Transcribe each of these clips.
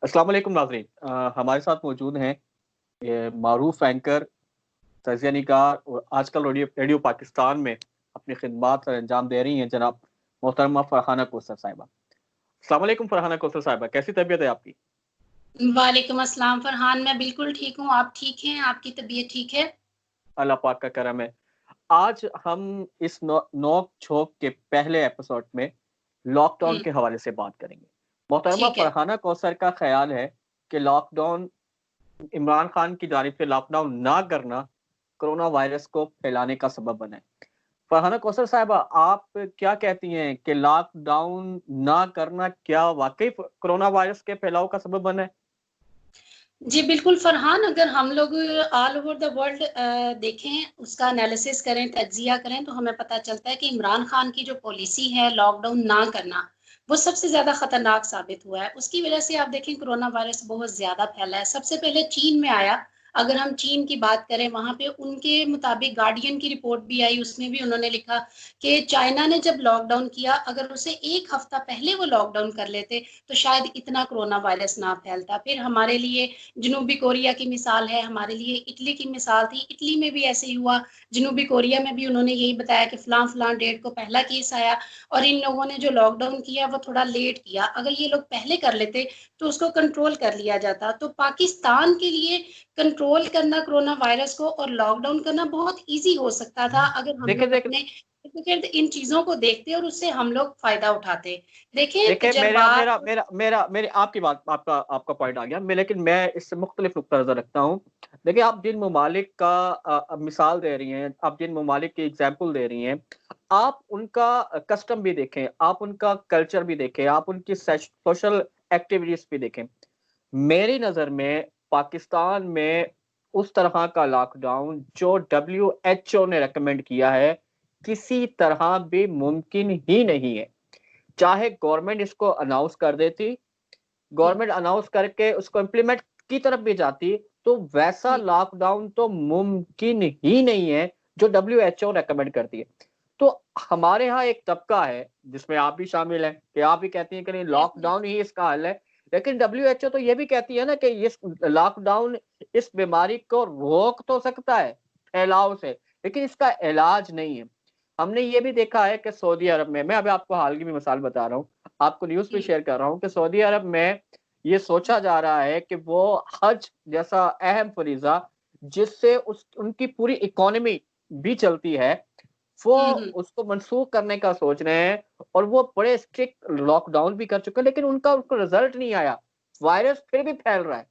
अस्सलाम वालेकुम नाज़रीन। हमारे साथ मौजूद हैं मारूफ एंकर, तजिया निगार और आजकल रेडियो रेडियो पाकिस्तान में अपनी खिदमात अंजाम दे रही हैं जनाब मोहतरमा फरहाना कौसर साहिबा। अस्सलाम वालेकुम फरहाना कौसर साहिबा, कैसी तबीयत है आपकी? वालेकुम अस्सलाम फरहान, मैं बिल्कुल ठीक हूँ। आप ठीक हैं? आपकी तबीयत ठीक है? अल्लाह पाक का करम है। आज हम इस नोक-झोंक के पहले एपिसोड में लॉकडाउन हुँ, के हवाले से बात करेंगे। मोहतरमा ठीक है। फरहाना कौसर का ख़्याल है कि लॉकडाउन इमरान खान की जानिब से लॉकडाउन ना करना कोरोना वायरस को फैलाने का सबब बना है। फरहाना कौसर साहिबा, आप क्या कहती हैं कि लॉकडाउन ना करना क्या वाक़ई कोरोना वायरस के फैलाव का सबब बना है? जी, बिल्कुल फरहान, अगर हम लोग ऑल ओवर द वर्ल्ड देखें, उसका एनालिसिस करें, तज्ज़िया करें, तो हमें पता चलता है कि इमरान खान की जो पॉलिसी है लॉकडाउन ना करना, वो सबसे ज़्यादा खतरनाक साबित हुआ है। उसकी वजह से आप देखें कोरोना वायरस बहुत ज़्यादा फैला है। सबसे पहले चीन में आया, अगर हम चीन की बात करें, वहाँ पे उनके मुताबिक गार्डियन की रिपोर्ट भी आई, उसमें भी उन्होंने लिखा कि चाइना ने जब लॉकडाउन किया, अगर उसे 1 हफ्ता पहले वो लॉकडाउन कर लेते, तो शायद इतना कोरोना वायरस ना फैलता। फिर हमारे लिए जनूबी कोरिया की मिसाल है, हमारे लिए इटली की मिसाल थी, इटली में भी ऐसे ही हुआ, जनूबी कोरिया में भी उन्होंने यही बताया कि फ़लाँ-फ़लाँ डेट को पहला केस आया और इन लोगों ने जो लॉकडाउन किया वो थोड़ा लेट किया। अगर ये लोग पहले कर लेते तो उसको कंट्रोल कर लिया जाता। तो पाकिस्तान के लिए कंट्रोल करना कोरोना वायरस को और लॉकडाउन करना बहुत ईज़ी हो सकता था अगर हम देखिए लोग देख अपने इर्द-गिर्द इन चीज़ों को देखते और उससे हम लोग फ़ायदा उठाते। देखें देखिए, मेरा तजर्बात मेरा मेरा मेरा मेरी आपकी बात आपका आपका पॉइंट आ गया। लेकिन मैं इससे मुख्तलिफ नुक्ता नज़र रखता हूँ। देखिए, आप जिन ममालिक का मिसाल दे रही हैं, आप जिन ममालिक की एग्ज़ाम्पल दे रही हैं, आप उनका कस्टम भी देखें, आप उनका कल्चर भी देखें, आप उनकी सोशल एक्टिविटीज़ भी देखें। मेरी नज़र में पाकिस्तान में उस तरह का लॉकडाउन जो डब्ल्यूएचओ ने रिकमेंड किया है, किसी तरह भी मुमकिन ही नहीं है। चाहे गवर्नमेंट इसको अनाउंस कर देती, जी, गवर्नमेंट अनाउंस करके उसको इम्प्लीमेंट की तरफ भी जाती, तो वैसा जी, लॉकडाउन तो मुमकिन ही नहीं है, जो डब्ल्यूएचओ रिकमेंड करती है। तो हमारे यहाँ एक तबका है, जिसमें आप भी शामिल हैं, कि आप भी कहती हैं कि नहीं लॉकडाउन ही इसका हल है। लेकिन डब्ल्यूएचओ तो ये भी कहती है ना कि इस लॉकडाउन इस बीमारी को रोक तो सकता है, फैलाव से, लेकिन इसका इलाज नहीं है। हमने ये भी देखा है कि सऊदी अरब में, मैं अभी आपको हाल की भी मिसाल बता रहा हूँ, आपको न्यूज़ भी जी, शेयर कर रहा हूँ कि सऊदी अरब में ये सोचा जा रहा है कि वो हज जैसा अहम फ़रीज़ा जिससे उस उनकी पूरी इकोनॉमी भी चलती है, वो हुँ, हुँ। उसको मनसूख करने का सोच रहे हैं और वो बड़े स्ट्रिक्ट लॉकडाउन भी कर चुके हैं, लेकिन उनका उसको रिज़ल्ट नहीं आया। वायरस फिर भी फैल रहा है,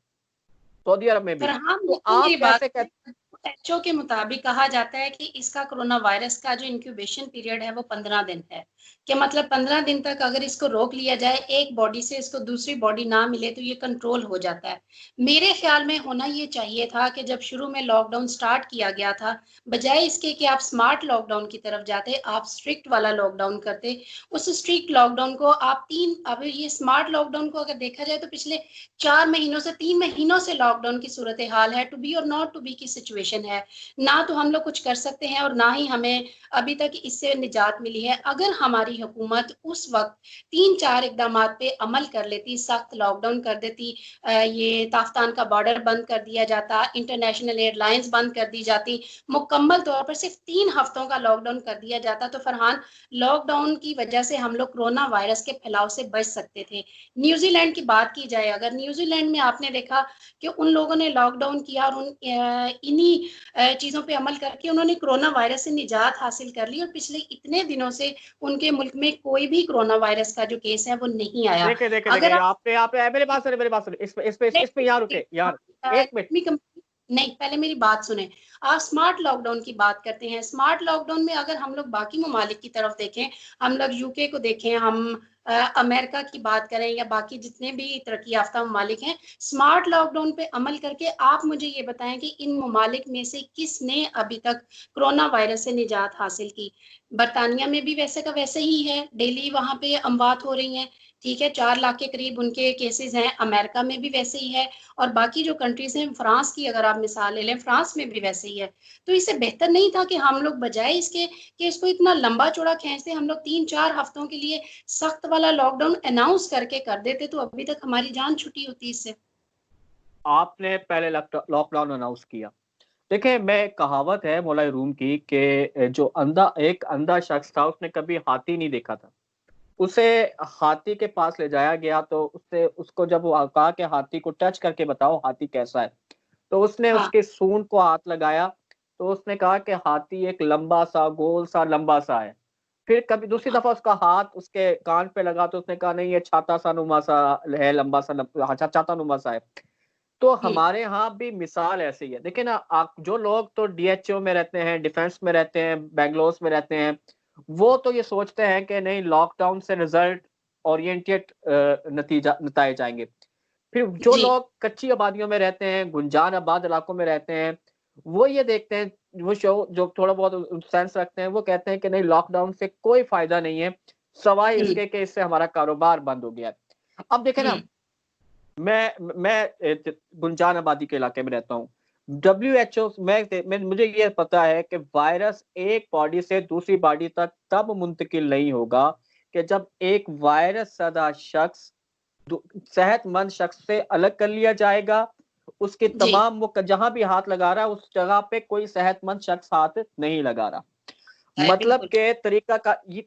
सऊदी अरब में भी। फरहान, तो देखिए मेरी आप बात कैसे कह सुनिए, डब्ल्यूएचओ के मुताबिक कहा जाता है कि इसका कोरोना वायरस का जो इंक्यूबेशन पीरियड है वो 15 दिन है। कि मतलब 15 दिन तक अगर इसको रोक लिया जाए, एक बॉडी से इसको दूसरी बॉडी ना मिले तो ये कंट्रोल हो जाता है। मेरे ख़्याल में होना ये चाहिए था कि जब शुरू में लॉकडाउन स्टार्ट किया गया था, बजाए इसके कि आप स्मार्ट लॉकडाउन की तरफ जाते, आप स्ट्रिक्ट वाला लॉकडाउन करते। उस स्ट्रिक्ट लॉकडाउन को आप 3 अब ये स्मार्ट लॉकडाउन को अगर देखा जाए तो पिछले 4 महीनों से 3 महीनों से लॉकडाउन की सूरत हाल है, टू बी और नॉट टू बी की सिचुएशन है। ना तो हम लोग कुछ कर सकते हैं और ना ही हमें अभी तक इससे निजात मिली है। अगर हमारी हुकूमत उस वक़्त 3-4 इकदामात पे अमल कर लेती, सख्त लॉकडाउन कर देती, ये ताफ्तान का बॉर्डर बंद कर दिया जाता, इंटरनेशनल एयरलाइंस बंद कर दी जाती, मुकम्मल तौर पर सिर्फ 3 हफ्तों का लॉकडाउन कर दिया जाता, तो फरहान लॉकडाउन की वजह से हम लोग कोरोना वायरस के फैलाव से बच सकते थे। न्यूजीलैंड की बात की जाए, अगर न्यूजीलैंड में आपने देखा कि उन लोगों ने लॉकडाउन किया और इन्हीं चीज़ों पे अमल करके उन्होंने कोरोना वायरस से निजात हासिल कर ली और पिछले इतने दिनों से उनके मुल्क में कोई भी कोरोना वायरस का जो केस है वो नहीं आया। देखिए, देखिए, अगर देखिए, आप आपने मेरी बात सुनिए, इस पे यहाँ रुके, यार, 1 मिनट। नहीं, पहले मेरी बात सुने। आप स्मार्ट लॉकडाउन की बात करते हैं, स्मार्ट लॉकडाउन में अगर हम लोग बाकी ममालिक की तरफ देखें, हम लोग यूके को देखें, हम अमेरिका की बात करें या बाकी जितने भी तरक्की याफ्ता ममालिक हैं, स्मार्ट लॉकडाउन पे अमल करके आप मुझे ये बताएं कि इन ममालिक में से किसने अभी तक कोरोना वायरस से निजात हासिल की? बरतानिया में भी वैसे का वैसे ही है, डेली वहां पे अमवात हो रही हैं, ठीक है, 4 लाख के करीब उनके केसेस हैं, अमेरिका में भी वैसे ही है, और बाकी जो कंट्रीज हैं, फ्रांस की अगर आप मिसाल ले लें, फ्रांस में भी वैसे ही है। तो इससे बेहतर नहीं था कि हम लोग बजाय इसके कि इसको इतना लंबा चौड़ा खींचते, हम लोग 3-4 हफ्तों के लिए सख्त वाला लॉकडाउन अनाउंस करके कर देते, तो अभी तक हमारी जान छुटी होती इससे। आपने पहले लॉकडाउन अनाउंस किया। देखिए, मैं एक कहावत है मौलाए रूम की कि जो एक अंधा शख्स था, उसने कभी हाथी नहीं देखा था। उसे हाथी के पास ले जाया गया, तो उससे उसको जब वो कहा कि हाथी को टच करके बताओ हाथी कैसा है, तो उसने हाँ, उसके सूंड को हाथ लगाया, तो उसने कहा कि हाथी एक लंबा सा, गोल सा, लंबा सा है। फिर कभी दूसरी हाँ, दफा उसका हाथ उसके कान पे लगा, तो उसने कहा नहीं, ये छाता सा नुमा सा है, लंबा सा, छाता नुमा सा है। तो हम्म, हमारे यहाँ भी मिसाल ऐसी है। देखिए ना, आप जो लोग तो डीएचओ में रहते हैं, डिफेंस में रहते हैं, बैंगलोर में रहते हैं, वो तो ये सोचते हैं कि नहीं, लॉकडाउन से रिजल्ट ओरिएंटेड नतीजा नताए जाएंगे। फिर जो जी, लोग कच्ची आबादियों में रहते हैं, गुंजान आबाद इलाकों में रहते हैं, वो ये देखते हैं, वो शो जो थोड़ा बहुत सेंस रखते हैं, वो कहते हैं कि नहीं, लॉकडाउन से कोई फायदा नहीं है, सवाए हम्म, इसके कि इससे हमारा कारोबार बंद हो गया है। अब देखें ना, हम्म, मैं गुंजान आबादी के इलाके में रहता हूँ। डब्ल्यूएचओ, मुझे ये पता है कि वायरस एक बॉडी से दूसरी बॉडी तक तब मुंतकिल नहीं होगा कि जब एक वायरस सदा शख्स सेहतमंद शख्स से अलग कर लिया जाएगा। उसके जी, तमाम, वो जहां भी हाथ लगा रहा है, उस जगह पे कोई सेहतमंद शख्स हाथ नहीं लगा रहा। मतलब बिल्कुल, के तरीका का ये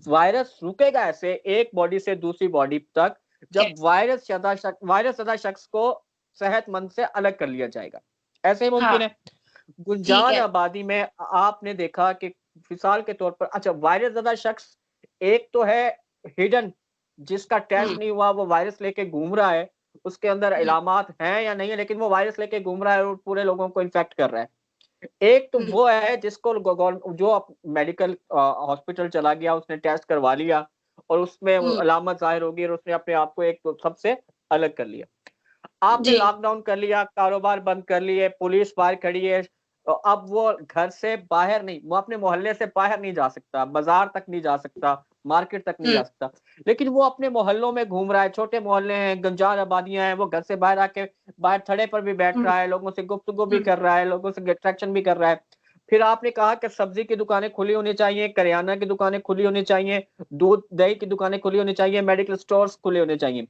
वायरस रुकेगा ऐसे एक बॉडी से दूसरी बॉडी तक, जब यस, वायरस सदा शख्स को सेहतमंद से अलग कर लिया जाएगा। ऐसे ही हाँ, मुमकिन है। ठीक गुंजान है, आबादी में आपने देखा कि मिसाल के तौर पर, अच्छा, वायरस ज़्यादा शख्स एक तो है हिडन, जिसका टेस्ट हम्म, नहीं हुआ, वो वायरस लेके घूम रहा है, उसके अंदर हम्म, इलामात हैं या नहीं है, लेकिन वो वायरस लेके घूम रहा है और पूरे लोगों को इन्फेक्ट कर रहा है। एक तो हम्म, वो है जिसको जो मेडिकल हॉस्पिटल चला गया, उसने टेस्ट करवा लिया और उसमें वो हम्म, अलामत ज़ाहिर होगी और उसने अपने आप को एक तो सबसे अलग कर लिया। आपने जी, लॉकडाउन कर लिया, कारोबार बंद कर लिए, पुलिस बाहर खड़ी है, अब वो घर से बाहर नहीं, वो अपने मोहल्ले से बाहर नहीं जा सकता, बाजार तक नहीं जा सकता, मार्केट तक नहीं हम्म, जा सकता। लेकिन वो अपने मोहल्लों में घूम रहा है, छोटे मोहल्ले हैं, गंजार आबादियां हैं, वो घर से बाहर आके बाहर थड़े पर भी बैठ हम्म, रहा है, लोगों से गुफ्तगू भी हम्म, कर रहा है, लोगों से इंटरेक्शन भी कर रहा है। फिर आपने कहा कि सब्जी की दुकानें खुली होनी चाहिए, करियाना की दुकानें खुली होनी चाहिए, दूध दही की दुकानें खुली होनी चाहिए, मेडिकल स्टोर्स खुले होने चाहिए।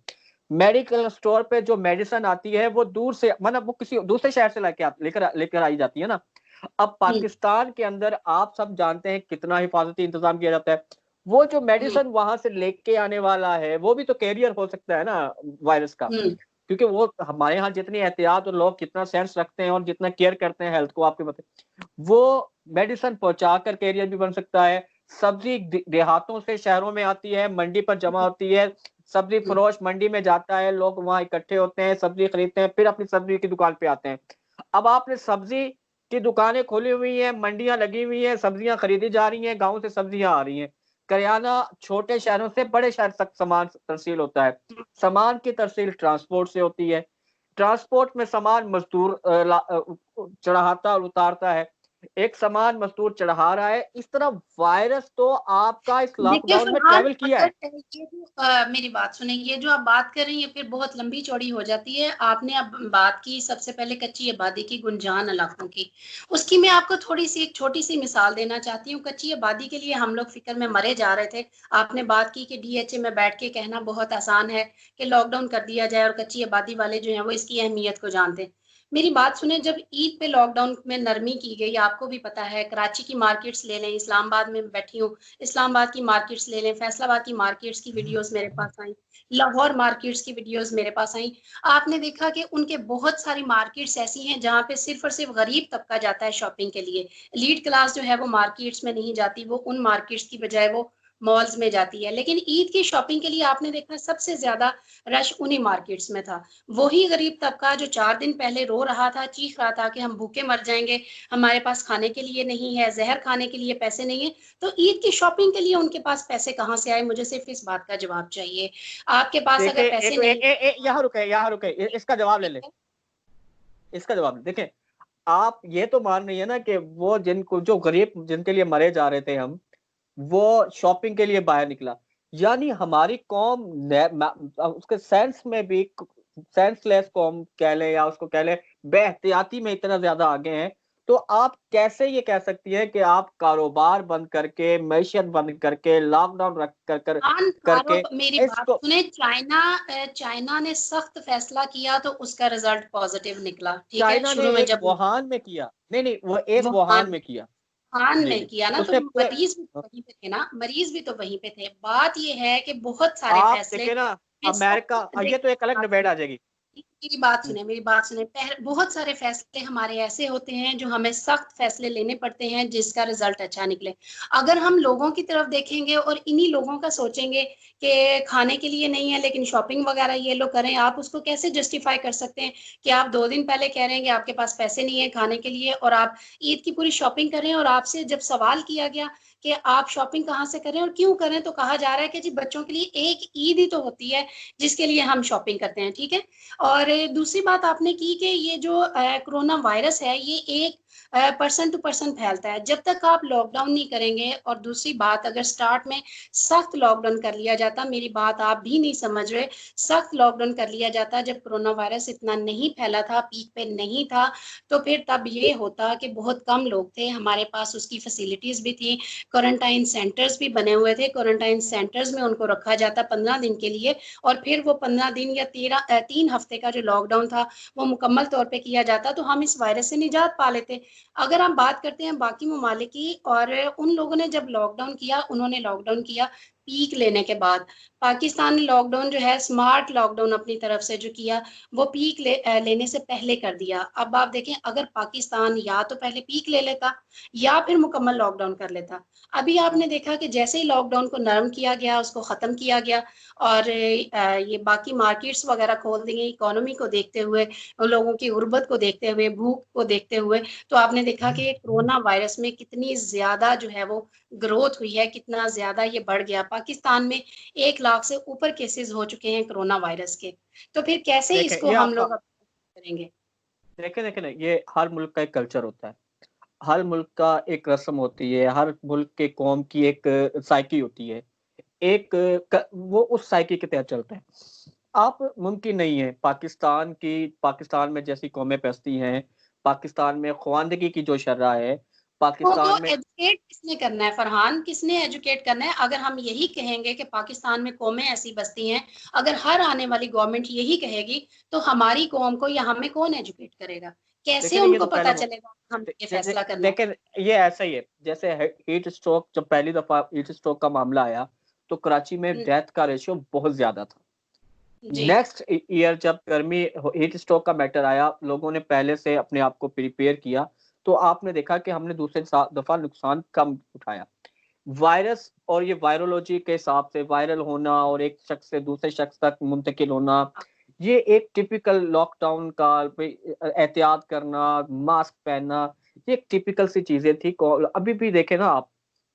मेडिकल स्टोर पे जो मेडिसिन आती है, वो दूर से, मतलब वो किसी दूसरे शहर से लेकर लेकर आई जाती है ना। अब हम्म, पाकिस्तान के अंदर आप सब जानते हैं कितना हिफाजती इंतजाम किया जाता है। वो जो हम्म, मेडिसिन वहां से लेके आने वाला है, वो भी तो कैरियर हो सकता है ना वायरस का। हम्म, क्योंकि वो हमारे यहाँ जितनी एहतियात और लोग जितना सेंस रखते हैं और जितना केयर करते हैं हेल्थ को, आपके बता, वो मेडिसिन पहुंचा कर कैरियर भी बन सकता है। सब्जी देहातों से शहरों में आती है, मंडी पर जमा होती है, सब्जी हम्म, फरोश मंडी में जाता है, लोग वहां इकट्ठे होते हैं, सब्जी खरीदते हैं, फिर अपनी सब्जी की दुकान पे आते हैं। अब आपने सब्जी की दुकानें खोली हुई हैं, मंडियां लगी हुई हैं, सब्जियां खरीदी जा रही हैं, गाँव से सब्जियां आ रही हैं। करियाना छोटे शहरों से बड़े शहर तक सामान तरसील होता है। सामान की तरसील ट्रांसपोर्ट से होती है। ट्रांसपोर्ट में सामान मजदूर चढ़ाता और उतारता है। एक सामान मजदूर चढ़ा रहा है। इस तरह वायरस तो आपका इस देखिए लॉकडाउन में फिलहाल ट्रेवल किया अगर है। ये जो मेरी बात सुनिए, ये जो आप बात कर रही हैं फिर बहुत लंबी चौड़ी हो जाती है। आपने अब बात की सबसे पहले कच्ची आबादी की, गुंजान इलाकों की, उसकी मैं आपको थोड़ी सी एक छोटी सी मिसाल देना चाहती हूँ। कच्ची आबादी के लिए हम लोग फिक्र में मरे जा रहे थे। आपने बात की कि डीएचए में बैठ के कहना बहुत आसान है कि लॉकडाउन कर दिया जाए, और कच्ची आबादी वाले जो है वो इसकी अहमियत को जानते हैं। मेरी बात सुने, जब ईद पे लॉकडाउन में नरमी की गई, आपको भी पता है, कराची की मार्केट्स ले लें, इस्लामाबाद में बैठी हूँ, इस्लामाबाद की मार्केट्स ले लें, फैसलाबाद की मार्केट्स की वीडियोस मेरे पास आई, लाहौर मार्केट्स की वीडियोस मेरे पास आई। आपने देखा कि उनके बहुत सारी मार्केट्स ऐसी हैं जहां पे सिर्फ और सिर्फ गरीब तबका जाता है शॉपिंग के लिए। लीड क्लास जो है वो मार्केट्स में नहीं जाती, वो उन मार्केट्स की बजाय वो मॉल्स में जाती है। लेकिन ईद की शॉपिंग के लिए आपने देखा सबसे ज्यादा रश उन्हीं मार्केट्स में था। वही गरीब तबका जो 4 दिन पहले रो रहा था, चीख रहा था कि हम भूखे मर जाएंगे, हमारे पास खाने के लिए नहीं है, जहर खाने के लिए पैसे नहीं है, तो ईद की शॉपिंग के लिए उनके पास पैसे कहाँ से आए? मुझे सिर्फ इस बात का जवाब चाहिए। आपके पास अगर देखिए, पैसे एक नहीं, यहाँ रुके, इसका जवाब ले ठीक ले। है, इसका जवाब ले, देखें, आप ये तो मान रही है ना कि वो जिनको जो गरीब जिनके लिए मरे जा रहे थे हम, वो शॉपिंग के लिए बाहर निकला। यानी हमारी कौम उसके सेंस में भी सेंसलेस कौम कह लें या उसको कह लें बेहतियाती में इतना ज्यादा आगे हैं, तो आप कैसे ये कह सकती हैं कि आप कारोबार बंद करके, मैशियत बंद करके, लॉकडाउन रख कर कर हाँ, करके मेरी बात इसको। सुने। चाइना ने सख्त फैसला किया तो उसका रिजल्ट पॉजिटिव निकला, ठीक है। चाइना ने शुरू में एक जब वुहान में किया, नहीं नहीं, वो एक वुहान वुहान में किया। वुहान जी में जी, किया ना, तो उसने पूरे। मरीज भी तो वहीं पे थे ना, मरीज भी तो वहीं पे थे। बात ये है कि बहुत सारे आप फैसले देखे ना, में अमेरिका, ये तो एक अलग डिबेट आ जाएगी। मेरी बात सुने। बहुत सारे फैसले हमारे ऐसे होते हैं जो हमें सख्त फैसले लेने पड़ते हैं जिसका रिजल्ट अच्छा निकले। अगर हम लोगों की तरफ देखेंगे और इन्हीं लोगों का सोचेंगे कि खाने के लिए नहीं है लेकिन शॉपिंग वगैरह ये लोग करें, आप उसको कैसे जस्टिफाई कर सकते हैं कि आप 2 दिन पहले कह रहे हैं कि आपके पास पैसे नहीं है खाने के लिए और आप ईद की पूरी शॉपिंग करें, और आपसे जब सवाल किया गया कि आप शॉपिंग कहाँ से करें और क्यों करें, तो कहा जा रहा है कि जी बच्चों के लिए एक ईद ही तो होती है जिसके लिए हम शॉपिंग करते हैं, ठीक है। और दूसरी बात आपने की कि ये जो कोरोना वायरस है ये एक पर्सन टू पर्सन फैलता है। जब तक आप लॉकडाउन नहीं करेंगे, और दूसरी बात, अगर स्टार्ट में सख्त लॉकडाउन कर लिया जाता, मेरी बात आप भी नहीं समझ रहे, सख्त लॉकडाउन कर लिया जाता जब कोरोना वायरस इतना नहीं फैला था, पीक पे नहीं था, तो फिर तब ये होता कि बहुत कम लोग थे हमारे पास, उसकी फैसिलिटीज भी थी, क्वारंटाइन सेंटर्स भी बने हुए थे, क्वारंटाइन सेंटर्स में उनको रखा जाता 15 दिन के लिए, और फिर वो 15 दिन या 3 हफ्ते का जो लॉकडाउन था वो मुकम्मल तौर पे किया जाता, तो हम इस वायरस से निजात पा लेते। अगर हम बात करते हैं बाकी ममालिक की, और उन लोगों ने जब लॉकडाउन किया, उन्होंने लॉकडाउन किया पीक लेने के बाद। पाकिस्तान ने लॉकडाउन जो है स्मार्ट लॉकडाउन अपनी तरफ से जो किया, वो लेने से पहले कर दिया। अब आप देखें, अगर पाकिस्तान या तो पहले पीक ले लेता या फिर मुकम्मल लॉकडाउन कर लेता। अभी आपने देखा कि जैसे ही लॉकडाउन को नरम किया गया, उसको खत्म किया गया, और ये बाकी मार्केट्स वगैरह खोल दी गई इकोनॉमी को देखते हुए, लोगों की गुर्बत को देखते हुए, भूख को देखते हुए, तो आपने देखा कि कोरोना वायरस में कितनी ज्यादा जो है वो ग्रोथ हुई है, कितना ज्यादा ये बढ़ गया। पाकिस्तान में 1 लाख से ऊपर केसेस हो चुके हैं कोरोना वायरस के। तो फिर कैसे देखें इसको ये हम आपका, लोग करेंगे? देखें देखें ना, ये हर मुल्क का एक कल्चर होता है, हर मुल्क का एक रस्म होती है, हर मुल्क के कौम की एक साइकी होती है, वो उस साइकी के तहत चलता है। आप मुमकिन नहीं है पाकिस्तान में जैसी कौमें बसती हैं, पाकिस्तान में ख्वानदगी की जो शर्रा है, को पाकिस्तान में। एजुकेट किसने करना है फरहान? किसने एजुकेट करना है? अगर हम यही कहेंगे कि पाकिस्तान में कौमें ऐसी बसती हैं, अगर हर आने वाली गवर्नमेंट यही कहेगी, तो हमारी कौम को या हमें कौन एजुकेट करेगा? कैसे लेकिन ये उनको तो पता चलेगा हम ये फैसला करना है? लेकिन ये ऐसा ही है, जैसे हीट स्ट्रोक, जब पहली दफा हीट स्ट्रोक का मामला आया तो कराची में हम्म, डेथ का रेशियो बहुत ज्यादा था। जी नेक्स्ट ईयर जब गर्मी हीट स्ट्रोक का मैटर आया, लोगों ने पहले से अपने आप को प्रिपेयर किया, तो आपने देखा कि हमने दूसरे दफा नुकसान कम उठाया। वायरस और ये वायरोलॉजी के हिसाब से वायरल होना और एक शख्स से दूसरे शख्स तक मुंतकिल होना, ये एक टिपिकल लॉकडाउन का एहतियात करना, मास्क पहनना, ये एक टिपिकल सी चीजें थी। अभी भी देखे ना आप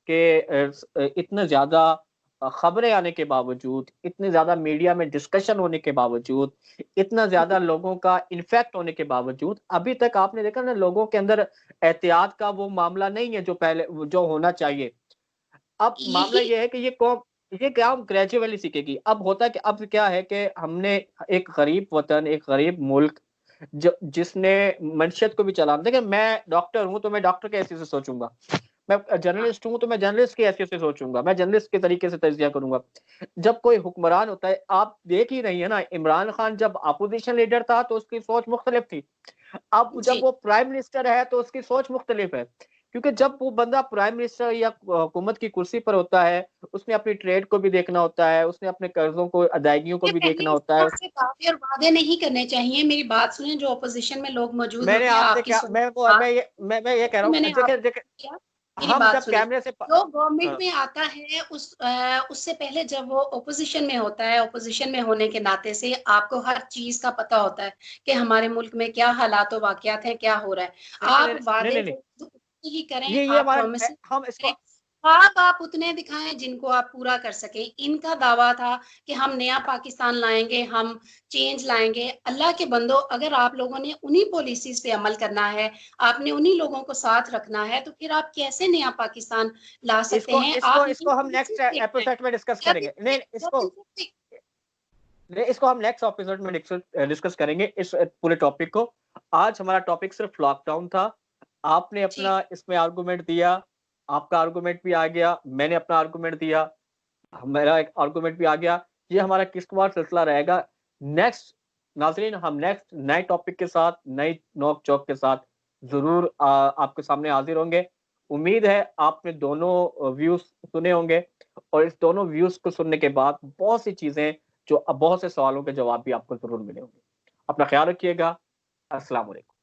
कि इतने ज्यादा खबरें आने के बावजूद, इतने ज्यादा मीडिया में डिस्कशन होने के बावजूद, इतना ज्यादा लोगों का इन्फेक्ट होने के बावजूद, अभी तक आपने देखा ना लोगों के अंदर एहतियात का वो मामला नहीं है जो पहले जो होना चाहिए। अब मामला यही ये है कि ये क्या ग्रेजुअली सीखेगी। अब होता है कि अब क्या है कि हमने एक गरीब वतन, एक गरीब मुल्क जो जिसने मंशत को भी चलाना। देखिए मैं डॉक्टर हूं तो मैं डॉक्टर के हैसियत से सोचूंगा, मैं जर्नलिस्ट हूं तो मैं जर्नलिस्ट की हैसियत से सोचूंगा, मैं जर्नलिस्ट के तरीके से तजिया करूंगा। जब कोई हुक्मरान होता है, आप देख ही रही है ना, इमरान खान जब अपोजिशन लीडर था तो उसकी सोच मुख्तलिफ थी, अब जब जी वो प्राइम मिनिस्टर है तो उसकी सोच मुख्तलिफ है। क्योंकि जब वो बंदा प्राइम मिनिस्टर या हुकूमत की कुर्सी पर होता है, उसने अपनी ट्रेड को भी देखना होता है, उसने अपने कर्जों को, अदायगियों को ये भी पहले देखना इस होता है। तरह से दावे और वादे नहीं करने चाहिए। मेरी बात सुने, जो अपोजिशन में लोग मौजूद मैंने होते हैं आपसे आपकी क्या, सोच के साथ, मैं ये कह रहा मैंने हूँ, देखे आपको देखे किया। मेरी हम बात जब सुने, कैमरे से जो गवर्नमेंट हाँ, में आता है उससे पहले जब वो ओपोजिशन में होता है, ओपोजिशन में होने के नाते से आपको हर चीज का पता होता है कि हमारे मुल्क में क्या हालात व वाकयात हैं, क्या हो रहा है। नहीं नहीं आप नहीं नहीं वादे नहीं, जो ही करें, ये आप हमारा प्रोमिस हम इसको करें, ख्वाब आप उतने दिखाएं जिनको आप पूरा कर सकें। इनका दावा था कि हम नया पाकिस्तान लाएंगे, हम चेंज लाएंगे। अल्लाह के बंदो, अगर आप लोगों ने उन्हीं पॉलिसीज पे अमल करना है, आपने उन्हीं लोगों को साथ रखना है, तो फिर आप कैसे नया पाकिस्तान ला सकते इसको हैं? इसको आप नई इसको हम नेक्स्ट पॉलिसीज देख रहे हैं। एपिसोड में डिस्कस जब करेंगे। नहीं, इससे जब इसको इससे नहीं, इसको हम नेक्स्ट एपिसोड में डिस्कस करेंगे इस पूरे टॉपिक को। आज हमारा टॉपिक सिर्फ लॉकडाउन था। आपने जी, अपना इसमें आर्गुमेंट दिया, आपका आर्गुमेंट भी आ गया, मैंने अपना आर्गुमेंट दिया, मेरा एक आर्गुमेंट भी आ गया। ये हमारा किस्तवार सिलसिला रहेगा। नेक्स्ट नाज़रीन, हम नेक्स्ट नए टॉपिक के साथ, नई नोक-झोंक के साथ ज़रूर आपके सामने हाज़िर होंगे। उम्मीद है आपने दोनों व्यूज़ सुने होंगे और इस दोनों व्यूज़ को सुनने के बाद बहुत सी चीज़ें जो बहुत से सवालों के जवाब भी आपको ज़रूर मिले होंगे। अपना ख़्याल रखिएगा। अस्सलाम वालेकुम।